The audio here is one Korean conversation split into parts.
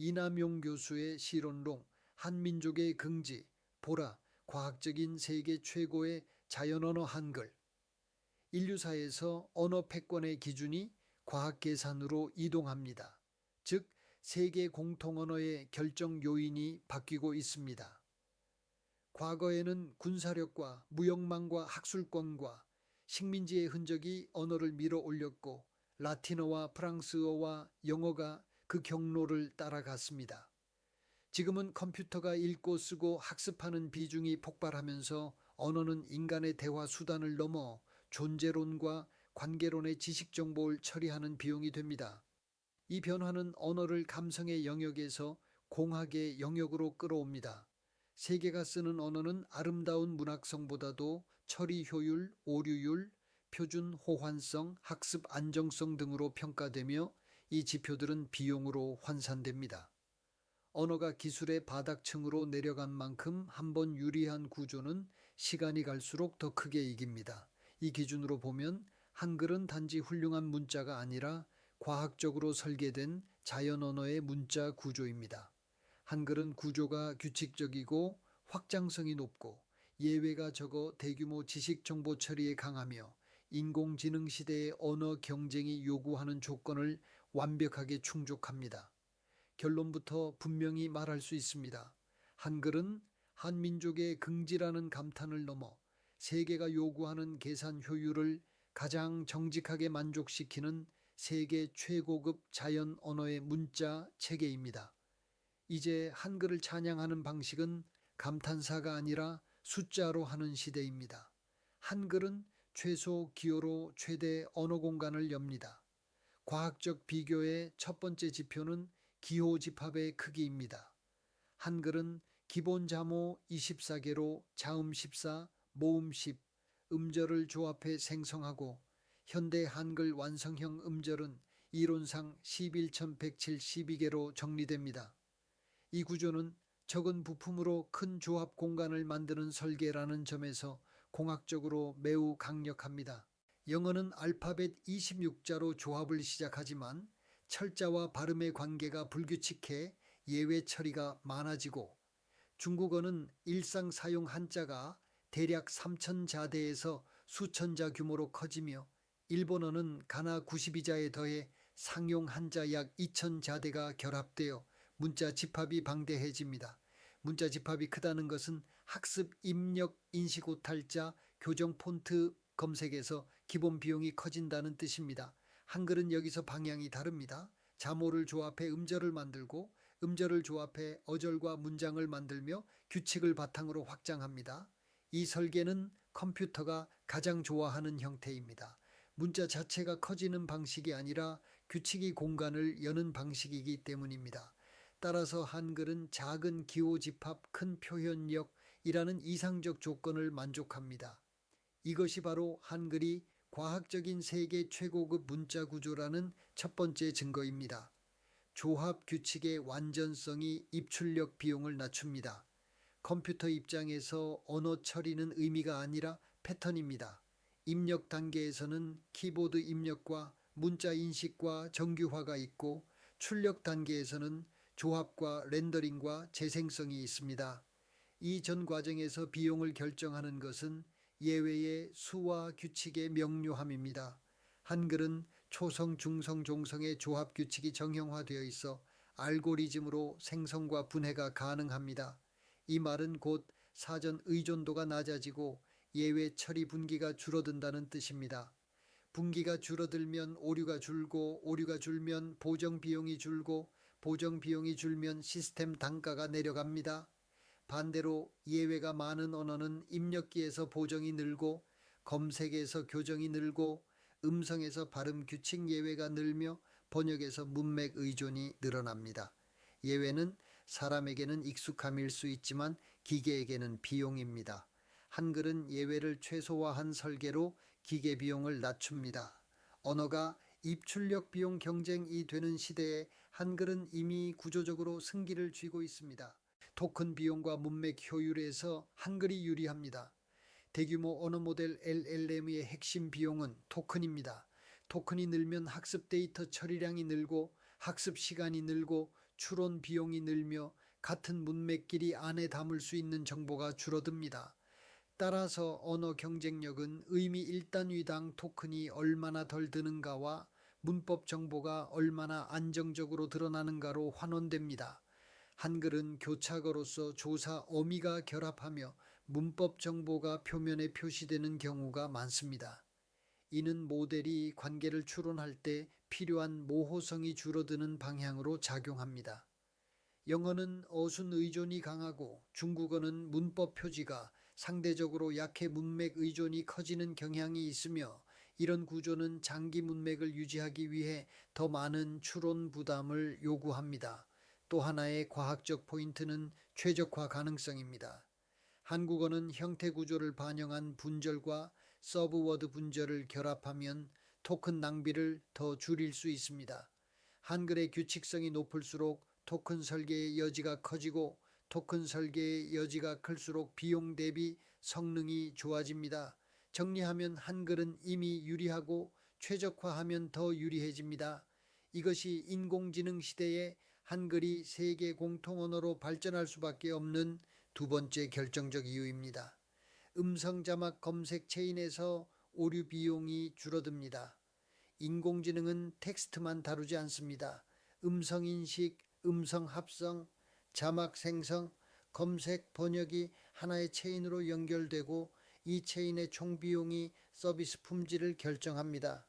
이남용 교수의 실언록 한민족의 긍지, 보라, 과학적인 세계 최고의 자연언어 한글. 인류사에서 언어 패권의 기준이 과학 계산으로 이동합니다. 즉, 세계 공통언어의 결정 요인이 바뀌고 있습니다. 과거에는 군사력과 무역망과 학술권과 식민지의 흔적이 언어를 밀어 올렸고 라틴어와 프랑스어와 영어가 그 경로를 따라갔습니다. 지금은 컴퓨터가 읽고 쓰고 학습하는 비중이 폭발하면서 언어는 인간의 대화 수단을 넘어 존재론과 관계론의 지식 정보를 처리하는 비용이 됩니다. 이 변화는 언어를 감성의 영역에서 공학의 영역으로 끌어옵니다. 세계가 쓰는 언어는 아름다운 문학성보다도 처리 효율, 오류율, 표준 호환성, 학습 안정성 등으로 평가되며 이 지표들은 비용으로 환산됩니다. 언어가 기술의 바닥층으로 내려간 만큼 한번 유리한 구조는 시간이 갈수록 더 크게 이깁니다. 이 기준으로 보면 한글은 단지 훌륭한 문자가 아니라 과학적으로 설계된 자연 언어의 문자 구조입니다. 한글은 구조가 규칙적이고 확장성이 높고 예외가 적어 대규모 지식 정보 처리에 강하며 인공지능 시대의 언어 경쟁이 요구하는 조건을 완벽하게 충족합니다. 결론부터 분명히 말할 수 있습니다. 한글은 한민족의 긍지라는 감탄을 넘어 세계가 요구하는 계산 효율을 가장 정직하게 만족시키는 세계 최고급 자연 언어의 문자 체계입니다. 이제 한글을 찬양하는 방식은 감탄사가 아니라 숫자로 하는 시대입니다. 한글은 최소 기호로 최대 언어 공간을 엽니다. 과학적 비교의 첫 번째 지표는 기호 집합의 크기입니다. 한글은 기본 자모 24개로 자음 14, 모음 10, 음절을 조합해 생성하고 현대 한글 완성형 음절은 이론상 11,172개로 정리됩니다. 이 구조는 적은 부품으로 큰 조합 공간을 만드는 설계라는 점에서 공학적으로 매우 강력합니다. 영어는 알파벳 26자로 조합을 시작하지만 철자와 발음의 관계가 불규칙해 예외 처리가 많아지고 중국어는 일상 사용 한자가 대략 3,000자대에서 수천자 규모로 커지며 일본어는 가나 92자에 더해 상용 한자 약 2,000자대가 결합되어 문자 집합이 방대해집니다. 문자 집합이 크다는 것은 학습, 입력, 인식 오탈자, 교정 폰트 검색에서 기본 비용이 커진다는 뜻입니다. 한글은 여기서 방향이 다릅니다. 자모를 조합해 음절을 만들고 음절을 조합해 어절과 문장을 만들며 규칙을 바탕으로 확장합니다. 이 설계는 컴퓨터가 가장 좋아하는 형태입니다. 문자 자체가 커지는 방식이 아니라 규칙이 공간을 여는 방식이기 때문입니다. 따라서 한글은 작은 기호 집합, 큰 표현력이라는 이상적 조건을 만족합니다. 이것이 바로 한글이 과학적인 세계 최고급 문자 구조라는 첫 번째 증거입니다. 조합 규칙의 완전성이 입출력 비용을 낮춥니다. 컴퓨터 입장에서 언어 처리는 의미가 아니라 패턴입니다. 입력 단계에서는 키보드 입력과 문자 인식과 정규화가 있고 출력 단계에서는 조합과 렌더링과 재생성이 있습니다. 이 전 과정에서 비용을 결정하는 것은 예외의 수와 규칙의 명료함입니다. 한글은 초성, 중성, 종성의 조합 규칙이 정형화되어 있어 알고리즘으로 생성과 분해가 가능합니다. 이 말은 곧 사전 의존도가 낮아지고 예외 처리 분기가 줄어든다는 뜻입니다. 분기가 줄어들면 오류가 줄고 오류가 줄면 보정 비용이 줄고 보정 비용이 줄면 시스템 단가가 내려갑니다. 반대로 예외가 많은 언어는 입력기에서 보정이 늘고 검색에서 교정이 늘고 음성에서 발음 규칙 예외가 늘며 번역에서 문맥 의존이 늘어납니다. 예외는 사람에게는 익숙함일 수 있지만 기계에게는 비용입니다. 한글은 예외를 최소화한 설계로 기계 비용을 낮춥니다. 언어가 입출력 비용 경쟁이 되는 시대에 한글은 이미 구조적으로 승기를 쥐고 있습니다. 토큰 비용과 문맥 효율에서 한글이 유리합니다. 대규모 언어 모델 LLM의 핵심 비용은 토큰입니다. 토큰이 늘면 학습 데이터 처리량이 늘고 학습 시간이 늘고 추론 비용이 늘며 같은 문맥끼리 안에 담을 수 있는 정보가 줄어듭니다. 따라서 언어 경쟁력은 의미 1단위당 토큰이 얼마나 덜 드는가와 문법 정보가 얼마나 안정적으로 드러나는가로 환원됩니다. 한글은 교착어로서 조사 어미가 결합하며 문법 정보가 표면에 표시되는 경우가 많습니다. 이는 모델이 관계를 추론할 때 필요한 모호성이 줄어드는 방향으로 작용합니다. 영어는 어순 의존이 강하고 중국어는 문법 표지가 상대적으로 약해 문맥 의존이 커지는 경향이 있으며, 이런 구조는 장기 문맥을 유지하기 위해 더 많은 추론 부담을 요구합니다. 또 하나의 과학적 포인트는 최적화 가능성입니다. 한국어는 형태 구조를 반영한 분절과 서브워드 분절을 결합하면 토큰 낭비를 더 줄일 수 있습니다. 한글의 규칙성이 높을수록 토큰 설계의 여지가 커지고, 토큰 설계의 여지가 클수록 비용 대비 성능이 좋아집니다. 정리하면 한글은 이미 유리하고 최적화하면 더 유리해집니다. 이것이 인공지능 시대에 한글이 세계 공통 언어로 발전할 수밖에 없는 두 번째 결정적 이유입니다. 음성 자막 검색 체인에서 오류 비용이 줄어듭니다. 인공지능은 텍스트만 다루지 않습니다. 음성 인식, 음성 합성, 자막 생성, 검색, 번역이 하나의 체인으로 연결되고, 이 체인의 총 비용이 서비스 품질을 결정합니다.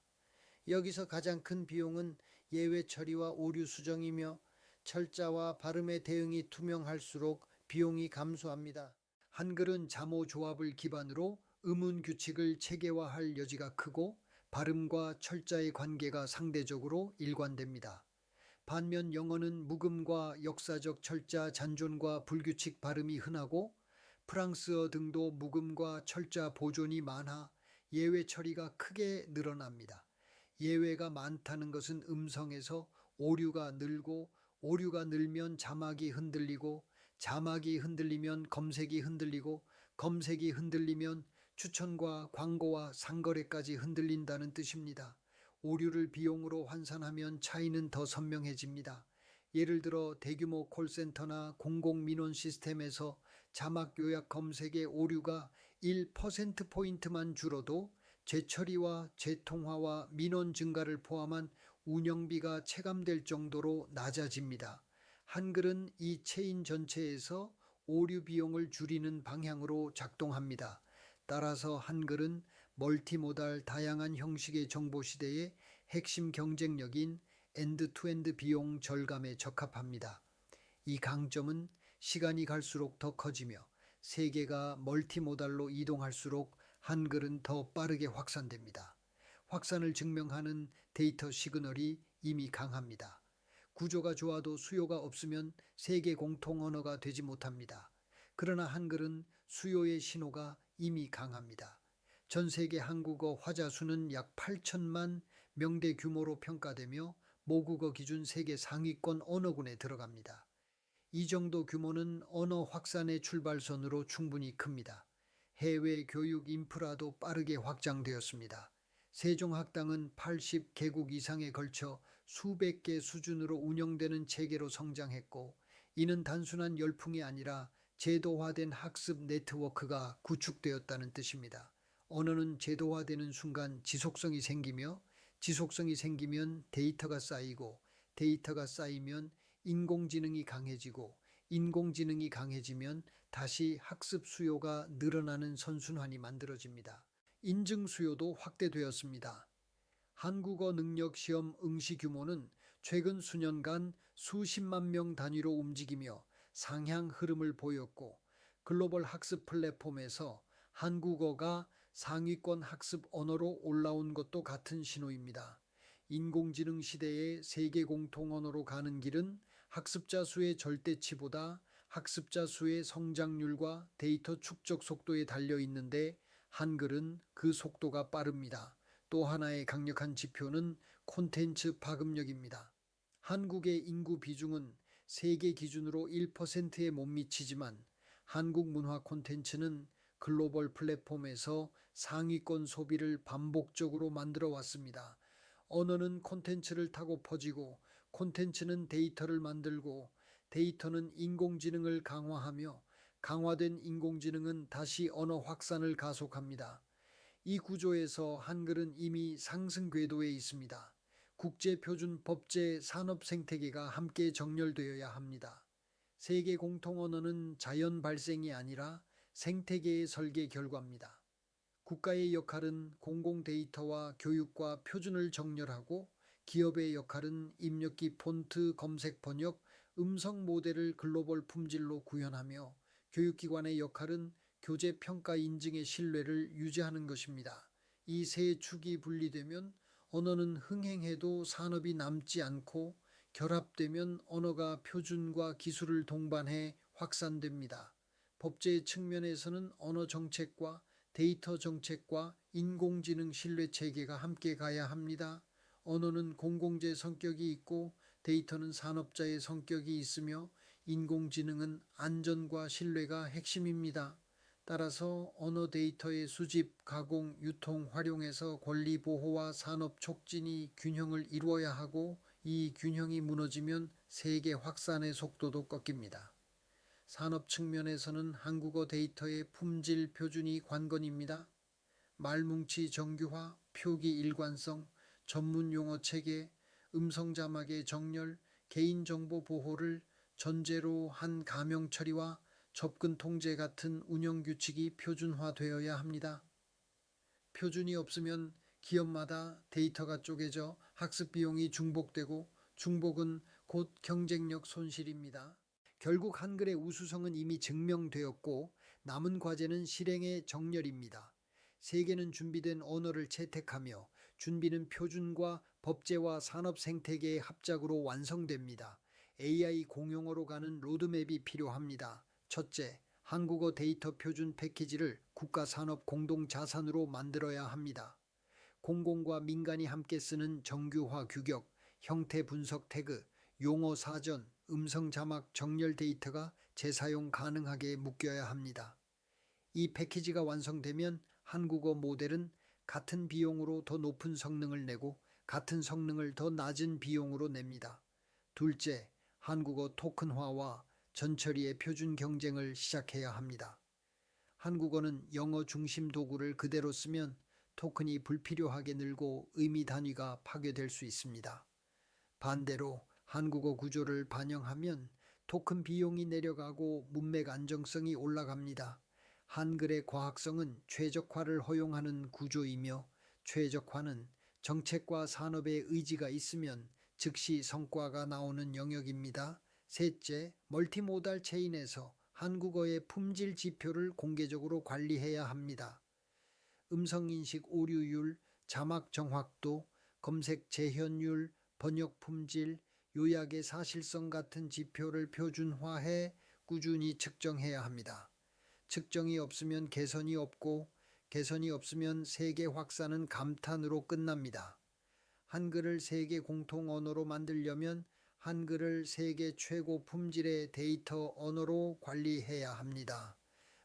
여기서 가장 큰 비용은 예외 처리와 오류 수정이며, 철자와 발음의 대응이 투명할수록 비용이 감소합니다. 한글은 자모 조합을 기반으로 음운 규칙을 체계화할 여지가 크고, 발음과 철자의 관계가 상대적으로 일관됩니다. 반면 영어는 묵음과 역사적 철자 잔존과 불규칙 발음이 흔하고, 프랑스어 등도 묵음과 철자 보존이 많아 예외 처리가 크게 늘어납니다. 예외가 많다는 것은 음성에서 오류가 늘고, 오류가 늘면 자막이 흔들리고, 자막이 흔들리면 검색이 흔들리고, 검색이 흔들리면 추천과 광고와 상거래까지 흔들린다는 뜻입니다. 오류를 비용으로 환산하면 차이는 더 선명해집니다. 예를 들어 대규모 콜센터나 공공민원 시스템에서 자막 요약 검색의 오류가 1%포인트만 줄어도 재처리와 재통화와 민원 증가를 포함한 운영비가 체감될 정도로 낮아집니다. 한글은 이 체인 전체에서 오류 비용을 줄이는 방향으로 작동합니다. 따라서 한글은 멀티모달 다양한 형식의 정보 시대의 핵심 경쟁력인 엔드투엔드 비용 절감에 적합합니다. 이 강점은 시간이 갈수록 더 커지며, 세계가 멀티모달로 이동할수록 한글은 더 빠르게 확산됩니다. 확산을 증명하는 데이터 시그널이 이미 강합니다. 구조가 좋아도 수요가 없으면 세계 공통 언어가 되지 못합니다. 그러나 한글은 수요의 신호가 이미 강합니다. 전 세계 한국어 화자 수는 약 8천만 명대 규모로 평가되며, 모국어 기준 세계 상위권 언어군에 들어갑니다. 이 정도 규모는 언어 확산의 출발선으로 충분히 큽니다. 해외 교육 인프라도 빠르게 확장되었습니다. 세종학당은 80개국 이상에 걸쳐 수백 개 수준으로 운영되는 체계로 성장했고, 이는 단순한 열풍이 아니라 제도화된 학습 네트워크가 구축되었다는 뜻입니다. 언어는 제도화되는 순간 지속성이 생기며, 지속성이 생기면 데이터가 쌓이고, 데이터가 쌓이면 인공지능이 강해지고, 인공지능이 강해지면 다시 학습 수요가 늘어나는 선순환이 만들어집니다. 인증 수요도 확대되었습니다. 한국어 능력 시험 응시 규모는 최근 수년간 수십만 명 단위로 움직이며 상향 흐름을 보였고, 글로벌 학습 플랫폼에서 한국어가 상위권 학습 언어로 올라온 것도 같은 신호입니다. 인공지능 시대의 세계 공통 언어로 가는 길은 학습자 수의 절대치보다 학습자 수의 성장률과 데이터 축적 속도에 달려 있는데, 한글은 그 속도가 빠릅니다. 또 하나의 강력한 지표는 콘텐츠 파급력입니다. 한국의 인구 비중은 세계 기준으로 1%에 못 미치지만, 한국 문화 콘텐츠는 글로벌 플랫폼에서 상위권 소비를 반복적으로 만들어 왔습니다. 언어는 콘텐츠를 타고 퍼지고, 콘텐츠는 데이터를 만들고 데이터는 인공지능을 강화하며 강화된 인공지능은 다시 언어 확산을 가속합니다. 이 구조에서 한글은 이미 상승 궤도에 있습니다. 국제표준 법제 산업 생태계가 함께 정렬되어야 합니다. 세계 공통 언어는 자연 발생이 아니라 생태계의 설계 결과입니다. 국가의 역할은 공공 데이터와 교육과 표준을 정렬하고 기업의 역할은 입력기 폰트 검색 번역 음성 모델을 글로벌 품질로 구현하며 교육기관의 역할은 교재 평가 인증의 신뢰를 유지하는 것입니다. 이 세 축이 분리되면 언어는 흥행해도 산업이 남지 않고 결합되면 언어가 표준과 기술을 동반해 확산됩니다. 법제 측면에서는 언어 정책과 데이터 정책과 인공지능 신뢰 체계가 함께 가야 합니다. 언어는 공공재 성격이 있고 데이터는 산업자의 성격이 있으며 인공지능은 안전과 신뢰가 핵심입니다. 따라서 언어 데이터의 수집, 가공, 유통, 활용에서 권리 보호와 산업 촉진이 균형을 이루어야 하고 이 균형이 무너지면 세계 확산의 속도도 꺾입니다. 산업 측면에서는 한국어 데이터의 품질 표준이 관건입니다. 말뭉치 정규화, 표기 일관성, 전문 용어 체계, 음성 자막의 정렬, 개인정보 보호를 전제로 한 가명 처리와 접근 통제 같은 운영 규칙이 표준화되어야 합니다. 표준이 없으면 기업마다 데이터가 쪼개져 학습 비용이 중복되고 중복은 곧 경쟁력 손실입니다. 결국 한글의 우수성은 이미 증명되었고 남은 과제는 실행의 정렬입니다. 세계는 준비된 언어를 채택하며 준비는 표준과 법제와 산업 생태계의 합작으로 완성됩니다. AI 공용어로 가는 로드맵이 필요합니다. 첫째, 한국어 데이터 표준 패키지를 국가산업 공동자산으로 만들어야 합니다. 공공과 민간이 함께 쓰는 정규화 규격, 형태 분석 태그, 용어 사전, 음성 자막 정렬 데이터가 재사용 가능하게 묶여야 합니다. 이 패키지가 완성되면 한국어 모델은 같은 비용으로 더 높은 성능을 내고 같은 성능을 더 낮은 비용으로 냅니다. 둘째, 한국어 토큰화와 전처리의 표준 경쟁을 시작해야 합니다. 한국어는 영어 중심 도구를 그대로 쓰면 토큰이 불필요하게 늘고 의미 단위가 파괴될 수 있습니다. 반대로 한국어 구조를 반영하면 토큰 비용이 내려가고 문맥 안정성이 올라갑니다. 한글의 과학성은 최적화를 허용하는 구조이며 최적화는 정책과 산업의 의지가 있으면 즉시 성과가 나오는 영역입니다. 셋째, 멀티모달 체인에서 한국어의 품질 지표를 공개적으로 관리해야 합니다. 음성인식 오류율, 자막 정확도, 검색 재현율, 번역 품질, 요약의 사실성 같은 지표를 표준화해 꾸준히 측정해야 합니다. 측정이 없으면 개선이 없고 개선이 없으면 세계 확산은 감탄으로 끝납니다. 한글을 세계 공통 언어로 만들려면 한글을 세계 최고 품질의 데이터 언어로 관리해야 합니다.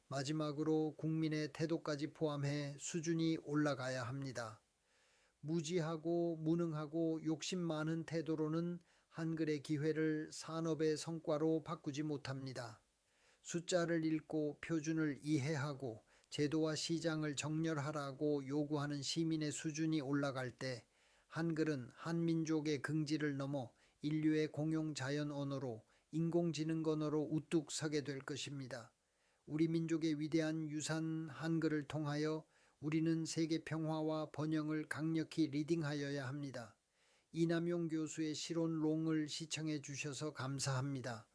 마지막으로 국민의 태도까지 포함해 수준이 올라가야 합니다. 무지하고 무능하고 욕심 많은 태도로는 한글의 기회를 산업의 성과로 바꾸지 못합니다. 숫자를 읽고 표준을 이해하고 제도와 시장을 정렬하라고 요구하는 시민의 수준이 올라갈 때 한글은 한민족의 긍지를 넘어 인류의 공용 자연 언어로 인공지능 언어로 우뚝 서게 될 것입니다. 우리 민족의 위대한 유산 한글을 통하여 우리는 세계 평화와 번영을 강력히 리딩하여야 합니다. 이남용 교수의 실론롱을 시청해 주셔서 감사합니다.